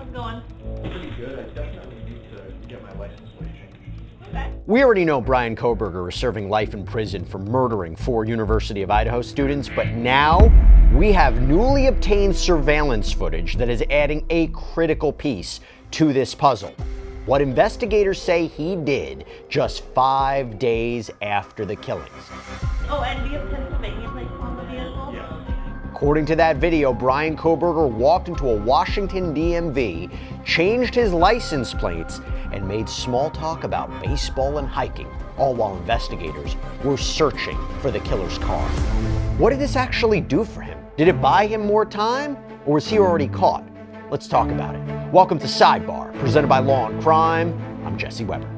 How's it going? Pretty good. I definitely need to get my license plate changed. Okay. We already know Brian Kohberger is serving life in prison for murdering 4 University of Idaho students, but now we have newly obtained surveillance footage that is adding a critical piece to this puzzle. What investigators say he did just 5 days after the killings. Oh, and we have Pennsylvania plates on the vehicle? Yes. According to that video, Brian Kohberger walked into a Washington DMV, changed his license plates, and made small talk about baseball and hiking, all while investigators were searching for the killer's car. What did this actually do for him? Did it buy him more time, or was he already caught? Let's talk about it. Welcome to Sidebar, presented by Law&Crime. I'm Jesse Weber.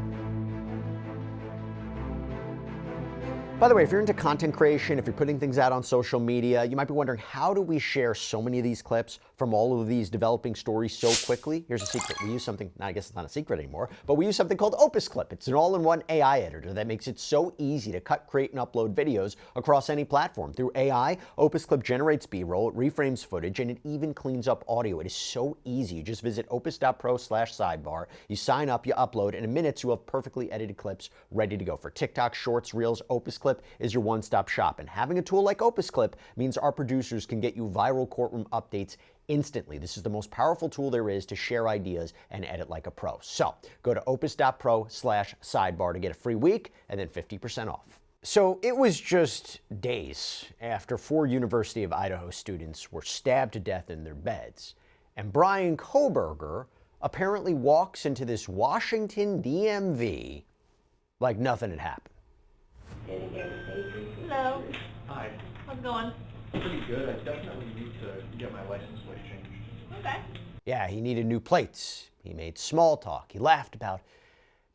By the way, if you're into content creation, if you're putting things out on social media, you might be wondering, how do we share so many of these clips from all of these developing stories so quickly? Here's a secret. We use something, I guess it's not a secret anymore, but we use something called Opus Clip. It's an all-in-one AI editor that makes it so easy to cut, create, and upload videos across any platform. Through AI, Opus Clip generates B-roll, it reframes footage, and it even cleans up audio. It is so easy. You just visit opus.pro/sidebar, you sign up, you upload, and in minutes you have perfectly edited clips ready to go. For TikTok, Shorts, Reels, Opus Clip is your one-stop shop. And having a tool like Opus Clip means our producers can get you viral courtroom updates instantly. This is the most powerful tool there is to share ideas and edit like a pro. So go to opus.pro/sidebar to get a free week and then 50% off. So it was just days after 4 University of Idaho students were stabbed to death in their beds, and Brian Kohberger apparently walks into this Washington DMV like nothing had happened. Hello. Hi. How's it going? Pretty good. I definitely need to get my license plate changed. Okay. Yeah, he needed new plates. He made small talk. He laughed about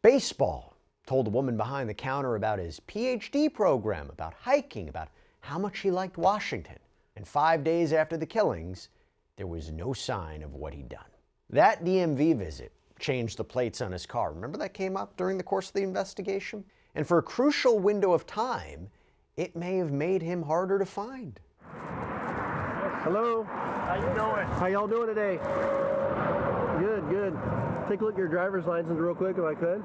baseball. Told the woman behind the counter about his PhD program, about hiking, about how much he liked Washington. And 5 days after the killings, there was no sign of what he'd done. That DMV visit changed the plates on his car. Remember that came up during the course of the investigation? And for a crucial window of time, it may have made him harder to find. Hello. How you doing? How y'all doing today? Good, good. Take a look at your driver's license real quick if I could.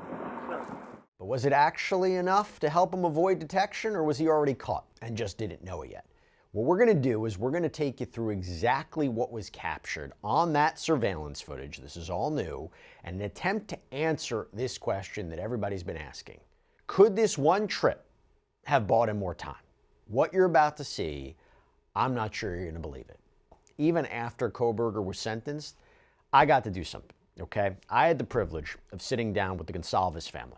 But was it actually enough to help him avoid detection, or was he already caught and just didn't know it yet? What we're going to do is we're going to take you through exactly what was captured on that surveillance footage. This is all new, and an attempt to answer this question that everybody's been asking. Could this one trip have bought him more time? What you're about to see, I'm not sure you're going to believe it. Even after Kohberger was sentenced, I got to do something, okay? I had the privilege of sitting down with the Gonsalves family,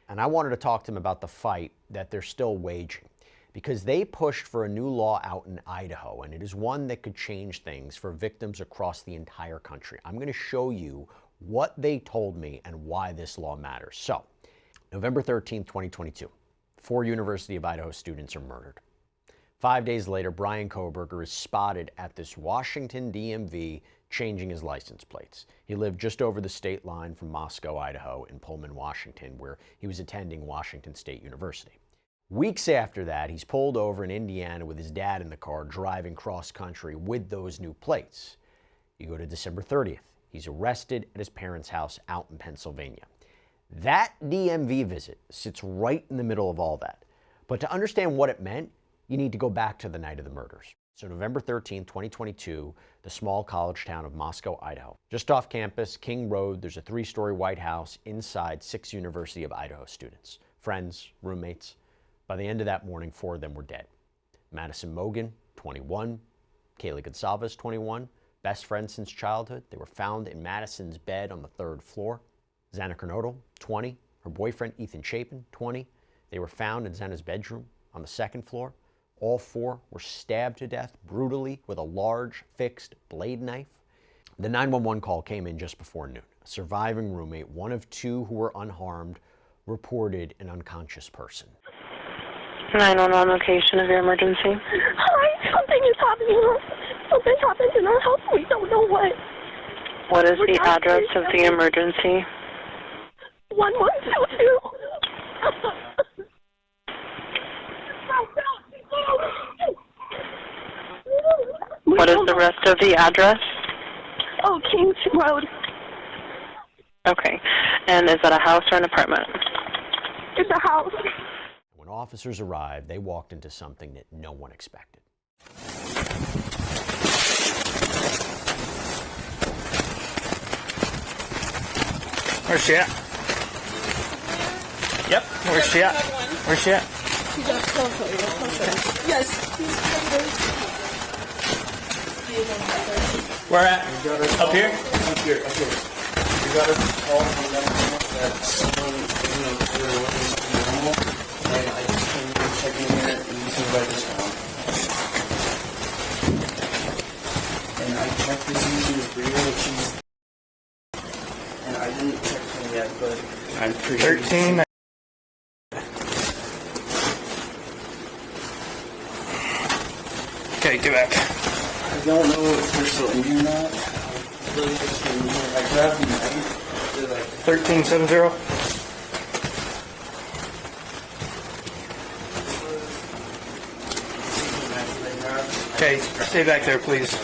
and I wanted to talk to them about the fight that they're still waging, because they pushed for a new law out in Idaho, and it is one that could change things for victims across the entire country. I'm going to show you what they told me and why this law matters. So, November 13th, 2022, 4 University of Idaho students are murdered. 5 days later, Brian Kohberger is spotted at this Washington DMV changing his license plates. He lived just over the state line from Moscow, Idaho, in Pullman, Washington, where he was attending Washington State University. Weeks after that, he's pulled over in Indiana with his dad in the car, driving cross-country with those new plates. You go to December 30th. He's arrested at his parents' house out in Pennsylvania. That DMV visit sits right in the middle of all that. But to understand what it meant, you need to go back to the night of the murders. So November 13, 2022, the small college town of Moscow, Idaho. Just off campus, King Road, there's a 3-story white house inside 6 University of Idaho students. Friends, roommates. By the end of that morning, 4 of them were dead. Madison Mogan, 21. Kaye Gonsalves, 21. Best friends since childhood. They were found in Madison's bed on the 3rd floor. Xana Kernodle, 20. Her boyfriend, Ethan Chapin, 20. They were found in Xana's bedroom on the 2nd floor. All 4 were stabbed to death brutally with a large fixed blade knife. The 911 call came in just before noon. A surviving roommate, one of 2 who were unharmed, reported an unconscious person. 911 location of your emergency. Hi, something is happening. Something happened in our house. We don't know what. What is the address of the emergency? 1122. What is the rest of the address? Oh, Kings Road. Okay. And is that a house or an apartment? It's a house. When officers arrived, they walked into something that no one expected. Where's she at? Yep. Where's she at? Where's she at? Yes. Where at? Up here? Up here. We got a call from them that someone, they were looking for the animal, and I just came in checking here, and you can write this down. And I checked this using the breeder, and I didn't check him yet, but I'm pretty sure. 13. Okay, get back. I don't know if they're still in here or not. Really just in here. I grabbed the knife. They're like 1370. Okay, stay back there, please.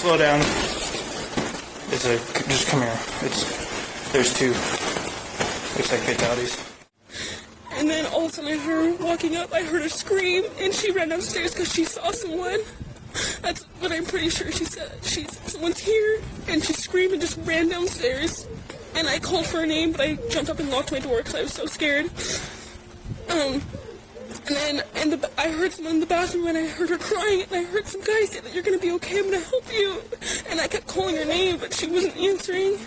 Slow down. Just come here. There's two. Looks like fatalities. And then all of a sudden I heard her walking up, I heard her scream, and she ran downstairs because she saw someone. That's what I'm pretty sure she said. Someone's here, and she screamed and just ran downstairs. And I called for her name, but I jumped up and locked my door because I was so scared. And then I heard someone in the bathroom, and I heard her crying, and I heard some guy say that you're going to be okay, I'm going to help you. And I kept calling her name, but she wasn't answering.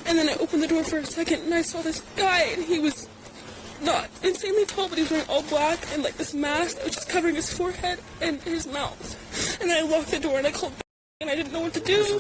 And then I opened the door for a second, and I saw this guy, and he was not insanely tall, but he was wearing all black and like this mask that was just covering his forehead and his mouth. And then I locked the door, and I called, and I didn't know what to do.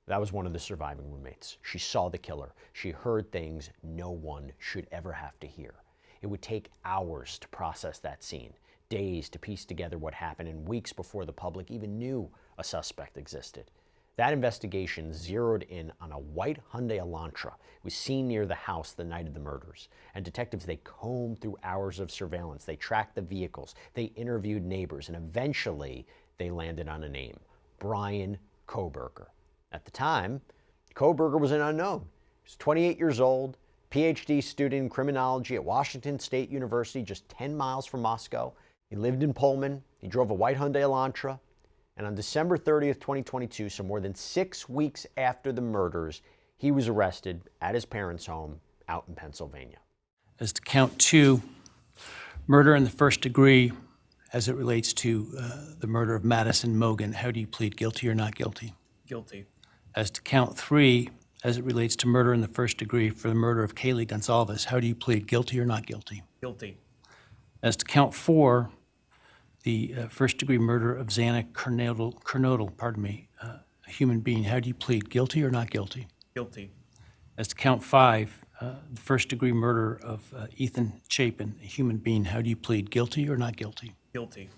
That was one of the surviving roommates. She saw the killer. She heard things no one should ever have to hear. It would take hours to process that scene, days to piece together what happened, and weeks before the public even knew a suspect existed. That investigation zeroed in on a white Hyundai Elantra. It was seen near the house the night of the murders. And detectives, they combed through hours of surveillance. They tracked the vehicles. They interviewed neighbors. And eventually, they landed on a name, Brian Kohberger. At the time, Kohberger was an unknown. He was 28 years old, PhD student in criminology at Washington State University, just 10 miles from Moscow. He lived in Pullman. He drove a white Hyundai Elantra. And on December 30th, 2022, so more than 6 weeks after the murders, he was arrested at his parents' home out in Pennsylvania. As to count 2, murder in the first degree as it relates to the murder of Madison Mogan, how do you plead, guilty or not guilty? Guilty. As to count 3, as it relates to murder in the first degree for the murder of Kaye Gonsalves, how do you plead, guilty or not guilty? Guilty. As to count 4, the first-degree murder of Xana Kernodle, a human being, how do you plead, guilty or not guilty? Guilty. As to count 5, the first-degree murder of Ethan Chapin, a human being, how do you plead, guilty or not guilty? Guilty.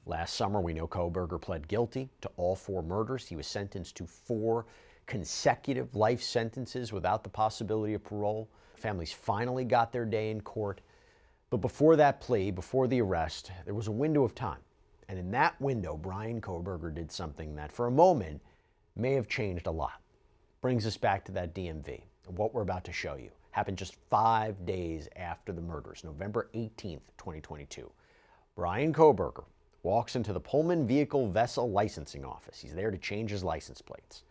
Last summer, we know Kohberger pled guilty to all 4 murders. He was sentenced to 4 consecutive life sentences without the possibility of parole. Families finally got their day in court. But before that plea, before the arrest, there was a window of time. And in that window, Brian Kohberger did something that, for a moment, may have changed a lot. Brings us back to that DMV. And what we're about to show you happened just 5 days after the murders, November 18th, 2022. Brian Kohberger walks into the Pullman Vehicle Vessel Licensing Office. He's there to change his license plates.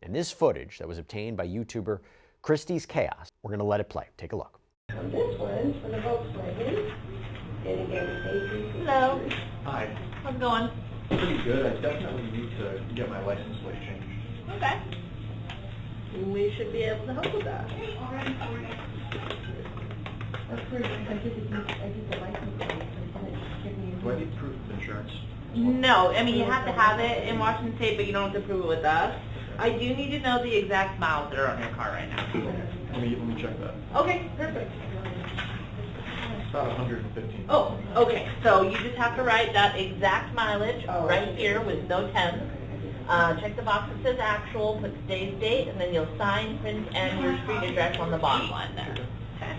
And this footage that was obtained by YouTuber Christie's Chaos, we're going to let it play. Take a look. This one's for the Volkswagen. Hello. Hi. How's it going? Pretty good. I definitely need to get my license plate changed. Okay. We should be able to help with that. Do I need proof of insurance? No, I mean, you have to have it in Washington State, but you don't have to prove it with us. I do need to know the exact miles that are on your car right now. Let me check that. Okay, perfect. It's about 115. Oh, okay. So you just have to write that exact mileage right here with no 10s. Check the box that says actual, put today's date, and then you'll sign, print, and your street address on the bottom line there. Okay?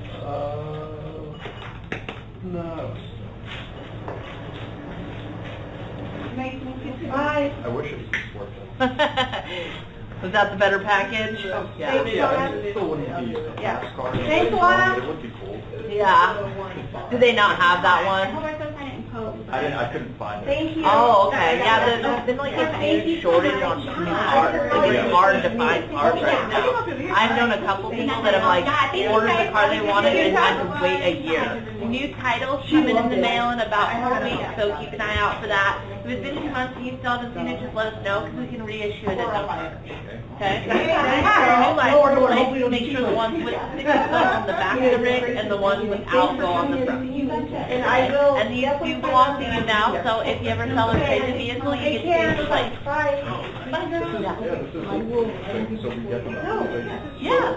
No. Bye. I wish it worked. Was that the better package? Yeah. Yeah, it still wouldn't be a Yeah. fast car. Thanks a lot. It would be cool. Yeah. Do they not have that one? I couldn't find it. Thank you. Oh, okay. Yeah, there's been like a huge shortage on new cars. Like, it's hard to find cars right now. I've known a couple people that have like ordered the car they wanted and had to wait a year. New titles coming in the mail in about 4 weeks, so keep an eye out for that. If it's been 2 months and you still haven't seen it, just let us know because we can reissue it at no charge. Okay? Make sure the ones with stickers go on the back of the rig and the ones without go on the front. And these do belong to you now, so if you ever sell or trade the vehicle, you get to change the plate. Yeah.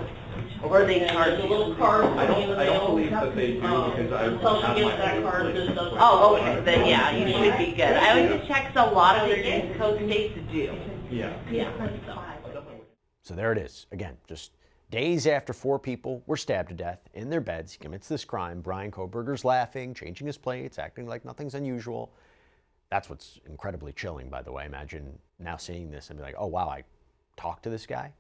Or they charge you. I don't believe that they do because I have my plates. Oh, okay. Then yeah, you should be good. I always just check 'cause a lot of the East Coast states do. Yeah. Yeah. So there it is. Again, just days after 4 people were stabbed to death in their beds, he commits this crime. Brian Kohberger's laughing, changing his plates, acting like nothing's unusual. That's what's incredibly chilling, by the way. Imagine now seeing this and be like, oh, wow, I talked to this guy?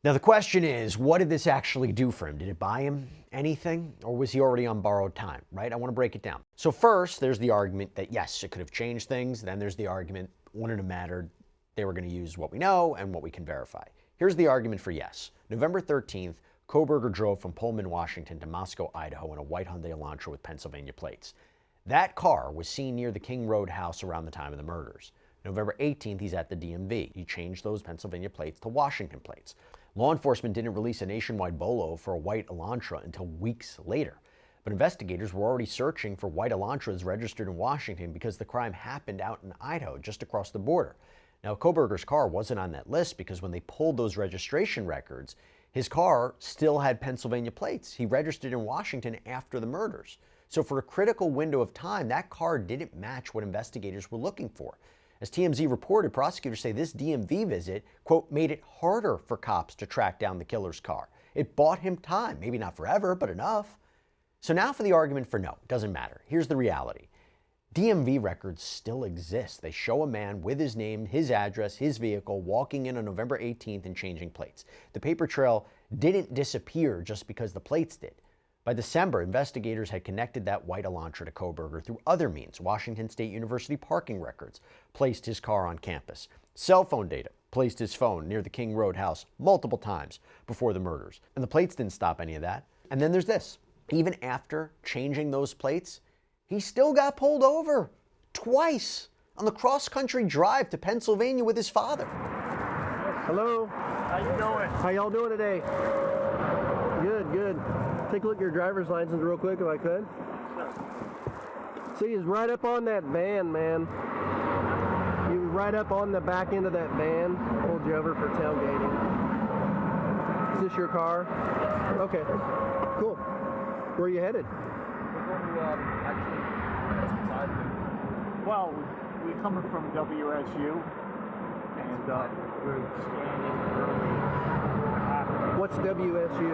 Now, the question is, what did this actually do for him? Did it buy him anything, or was he already on borrowed time, right? I want to break it down. So first, there's the argument that, yes, it could have changed things. Then there's the argument, wouldn't have mattered. They were going to use what we know and what we can verify. Here's the argument for yes. November 13th, Kohberger drove from Pullman, Washington to Moscow, Idaho in a white Hyundai Elantra with Pennsylvania plates. That car was seen near the King Road house around the time of the murders. November 18th, he's at the DMV. He changed those Pennsylvania plates to Washington plates. Law enforcement didn't release a nationwide bolo for a white Elantra until weeks later. But investigators were already searching for white Elantras registered in Washington because the crime happened out in Idaho, just across the border. Now, Kohberger's car wasn't on that list because when they pulled those registration records, his car still had Pennsylvania plates. He registered in Washington after the murders. So for a critical window of time, that car didn't match what investigators were looking for. As TMZ reported, prosecutors say this DMV visit, quote, made it harder for cops to track down the killer's car. It bought him time, maybe not forever, but enough. So now for the argument for no, it doesn't matter. Here's the reality. DMV records still exist. They show a man with his name, his address, his vehicle, walking in on November 18th and changing plates. The paper trail didn't disappear just because the plates did. By December, investigators had connected that white Elantra to Kohberger through other means. Washington State University parking records placed his car on campus. Cell phone data placed his phone near the King Road house multiple times before the murders. And the plates didn't stop any of that. And then there's this. Even after changing those plates, he still got pulled over twice on the cross-country drive to Pennsylvania with his father. Hello. How you doing? How y'all doing today? Good, good. Take a look at your driver's license real quick if I could. See, he's right up on that van, man. He was right up on the back end of that van. Pulled you over for tailgating. Is this your car? Okay, cool. Where are you headed? We're going to, actually, well, we're coming from WSU, and we're standing early. What's WSU?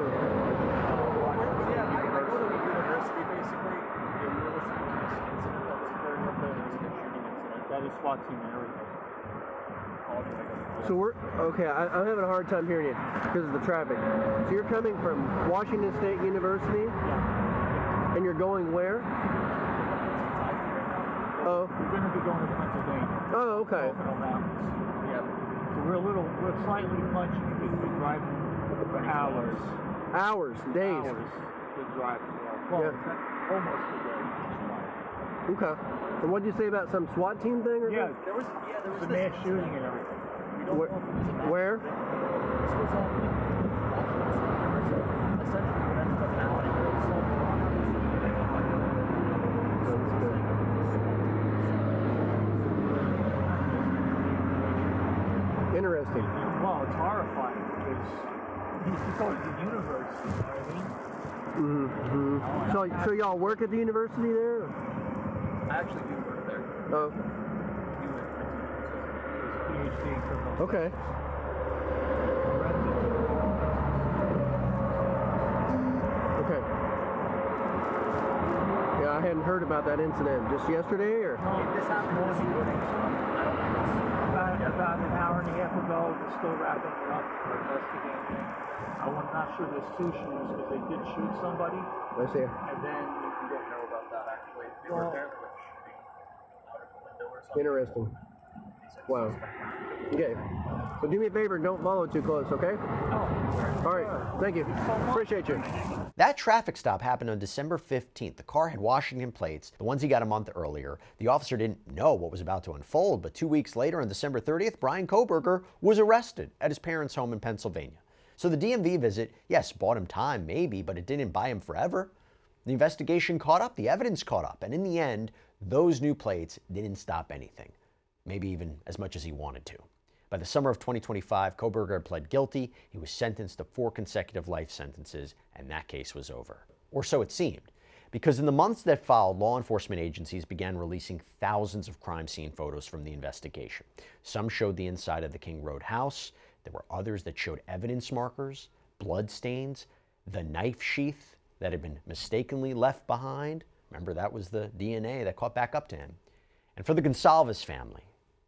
University, basically. That is SWAT team and everything. So we're, okay, I'm having a hard time hearing you because of the traffic. So you're coming from Washington State University? Yeah. And you're going where? Oh. We're going to be going to Pennsylvania. Oh, okay. Yeah. So we're slightly punchy because we're driving for hours. Hours, days. Hours to drive. Well, yeah. Almost a day. Okay. And what did you say about some SWAT team thing? Or yeah, there was a mass shooting and everything. We don't know if it was a mass where? This was on essentially that's the valley. Interesting. Well, it's horrifying because he's going to the university, you know what I mean? Mm-hmm. So y'all work at the university there? I actually do work there. Oh. He avoid seeing criminal. Okay. Okay. Yeah, I hadn't heard about that incident. Just yesterday, or? No, this happened this morning. About an hour and a half ago. We're still wrapping it up for investigating. I'm not sure there's two shooters because they did shoot somebody. I see. And then you don't know about that actually. They were there with shooting out of the window or something. Interesting. Wow. Okay. So do me a favor, don't follow too close, okay? Oh, all right. Thank you. Appreciate you. That traffic stop happened on December 15th. The car had Washington plates, the ones he got a month earlier. The officer didn't know what was about to unfold, but 2 weeks later, on December 30th, Brian Kohberger was arrested at his parents' home in Pennsylvania. So the DMV visit, yes, bought him time, maybe, but it didn't buy him forever. The investigation caught up, the evidence caught up, and in the end, those new plates didn't stop anything, maybe even as much as he wanted to. By the summer of 2025, Kohberger pled guilty. He was sentenced to 4 consecutive life sentences, and that case was over. Or so it seemed, because in the months that followed, law enforcement agencies began releasing thousands of crime scene photos from the investigation. Some showed the inside of the King Road house. There were others that showed evidence markers, blood stains, the knife sheath that had been mistakenly left behind. Remember, that was the DNA that caught back up to him. And for the Gonsalves family,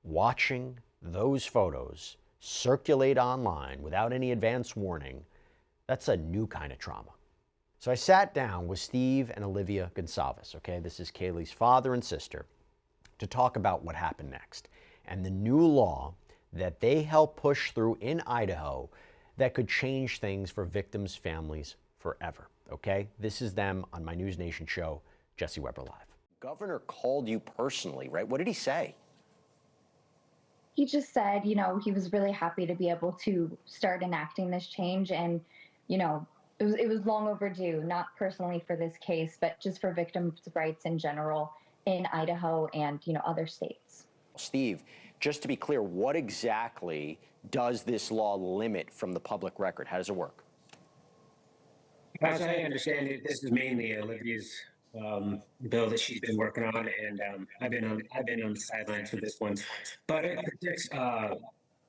watching those photos circulate online without any advance warning, that's a new kind of trauma. So I sat down with Steve and Olivia Gonsalves, okay? This is Kaylee's father and sister, to talk about what happened next and the new law that they helped push through in Idaho that could change things for victims' families forever, okay? This is them on my News Nation show, Jesse Weber Live. Governor called you personally, right? What did he say? He just said, you know, he was really happy to be able to start enacting this change. And, you know, it was long overdue, not personally for this case, but just for victims' rights in general in Idaho and, you know, other states. Steve, just to be clear, what exactly does this law limit from the public record? How does it work? As I understand it, this is mainly Olivia's bill that she's been working on, and I've been on the sidelines for this one. But it protects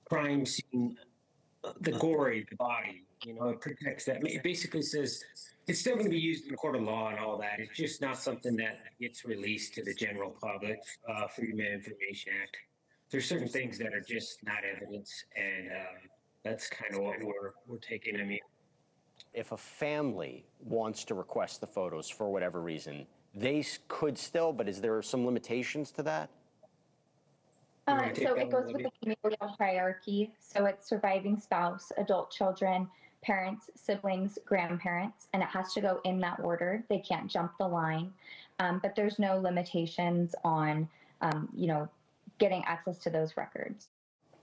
crime scene, the gory, the body. You know, it protects that. It basically says it's still going to be used in a court of law and all that. It's just not something that gets released to the general public. Freedom of Information Act. There's certain things that are just not evidence, and that's kind of what we're taking. I mean, if a family wants to request the photos for whatever reason, they could still, but is there some limitations to that? So it goes with the familial hierarchy. So it's surviving spouse, adult children, parents, siblings, grandparents, and it has to go in that order. They can't jump the line, but there's no limitations on, you know, getting access to those records.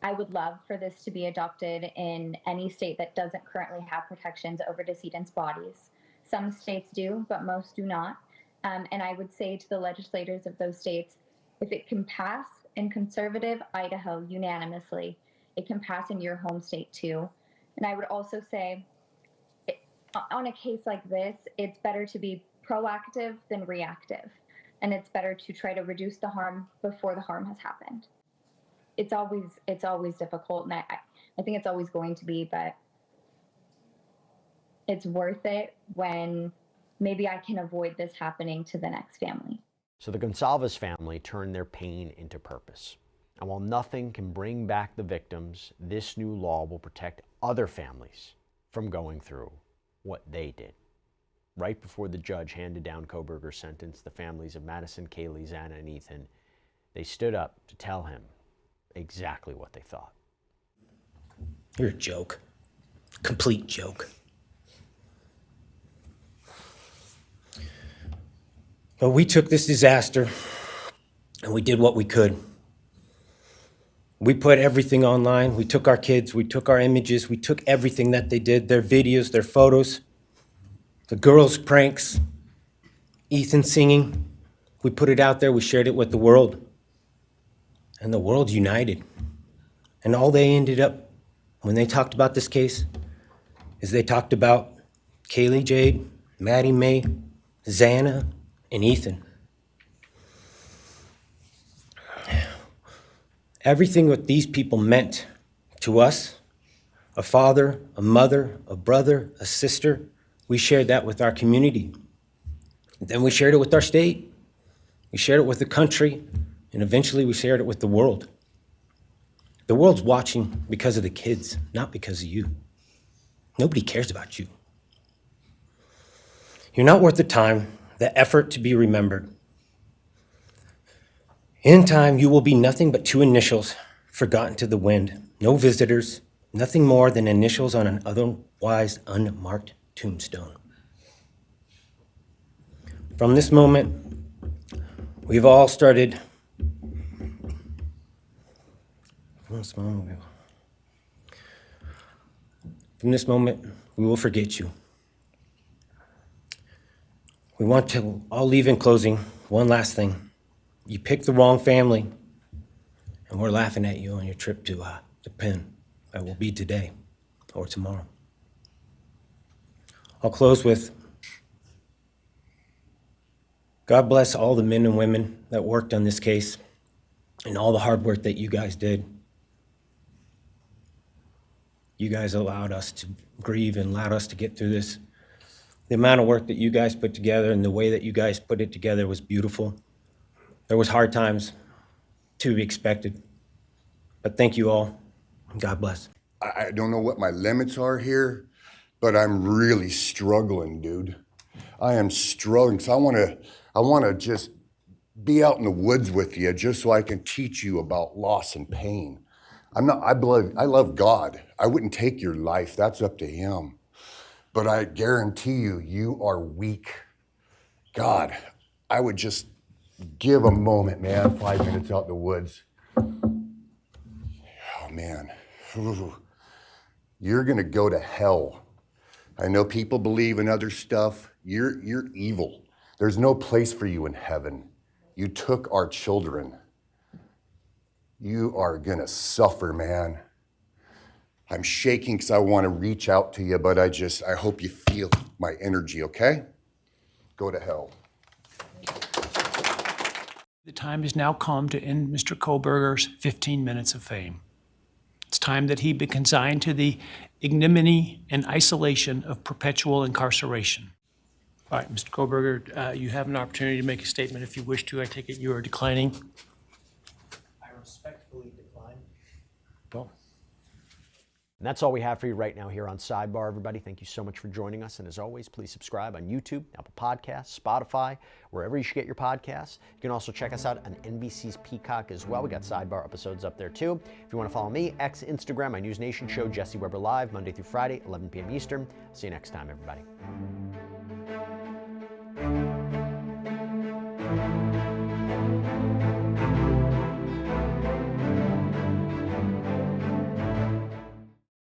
I would love for this to be adopted in any state that doesn't currently have protections over decedents' bodies. Some states do, but most do not. And I would say to the legislators of those states, if it can pass in conservative Idaho unanimously, it can pass in your home state too. And I would also say, on a case like this, it's better to be proactive than reactive. And it's better to try to reduce the harm before the harm has happened. It's always difficult, and I think it's always going to be, but it's worth it when maybe I can avoid this happening to the next family. So the Gonsalves family turned their pain into purpose. And while nothing can bring back the victims, this new law will protect other families from going through what they did. Right before the judge handed down Kohberger's sentence, the families of Madison, Kaye, Savannah, and Ethan, they stood up to tell him exactly what they thought. You're a joke. Complete joke. But we took this disaster and we did what we could. We put everything online. We took our kids, we took our images, we took everything that they did, their videos, their photos, the girls' pranks, Ethan singing. We put it out there, we shared it with the world. And the world united. And all they ended up, when they talked about this case, is they talked about Kaylee Jade, Maddie Mae, Xana, and Ethan. Everything what these people meant to us, a father, a mother, a brother, a sister, we shared that with our community. Then we shared it with our state. We shared it with the country, and eventually we shared it with the world. The world's watching because of the kids, not because of you. Nobody cares about you. You're not worth the time, the effort to be remembered. In time, you will be nothing but two initials forgotten to the wind. No visitors, nothing more than initials on an otherwise unmarked tombstone. From this moment, we've all started. From this moment, we will forget you. We want to all leave in closing. One last thing. You picked the wrong family, and we're laughing at you on your trip to the pen. That will be today or tomorrow. I'll close with, God bless all the men and women that worked on this case and all the hard work that you guys did. You guys allowed us to grieve and allowed us to get through this. The amount of work that you guys put together and the way that you guys put it together was beautiful. There was hard times to be expected, but thank you all. God bless. I don't know what my limits are here, but I'm really struggling, dude. I am struggling, because I want to just be out in the woods with you just so I can teach you about loss and pain. I love God. I wouldn't take your life. That's up to him. But I guarantee you, you are weak. God, I would just give a moment, man, 5 minutes out in the woods. Oh, man. Ooh. You're gonna go to hell. I know people believe in other stuff. You're evil. There's no place for you in heaven. You took our children. You are gonna suffer, man. I'm shaking because I want to reach out to you, but I hope you feel my energy, okay? Go to hell. The time has now come to end Mr. Kohberger's 15 minutes of fame. It's time that he be consigned to the ignominy and isolation of perpetual incarceration. All right, Mr. Kohberger, you have an opportunity to make a statement if you wish to. I take it you are declining. I respectfully decline. Well. And that's all we have for you right now here on Sidebar, everybody. Thank you so much for joining us. And as always, please subscribe on YouTube, Apple Podcasts, Spotify, wherever you should get your podcasts. You can also check us out on NBC's Peacock as well. We got Sidebar episodes up there too. If you want to follow me, X, Instagram, my News Nation show, Jesse Weber Live, Monday through Friday, 11 p.m. Eastern. See you next time, everybody.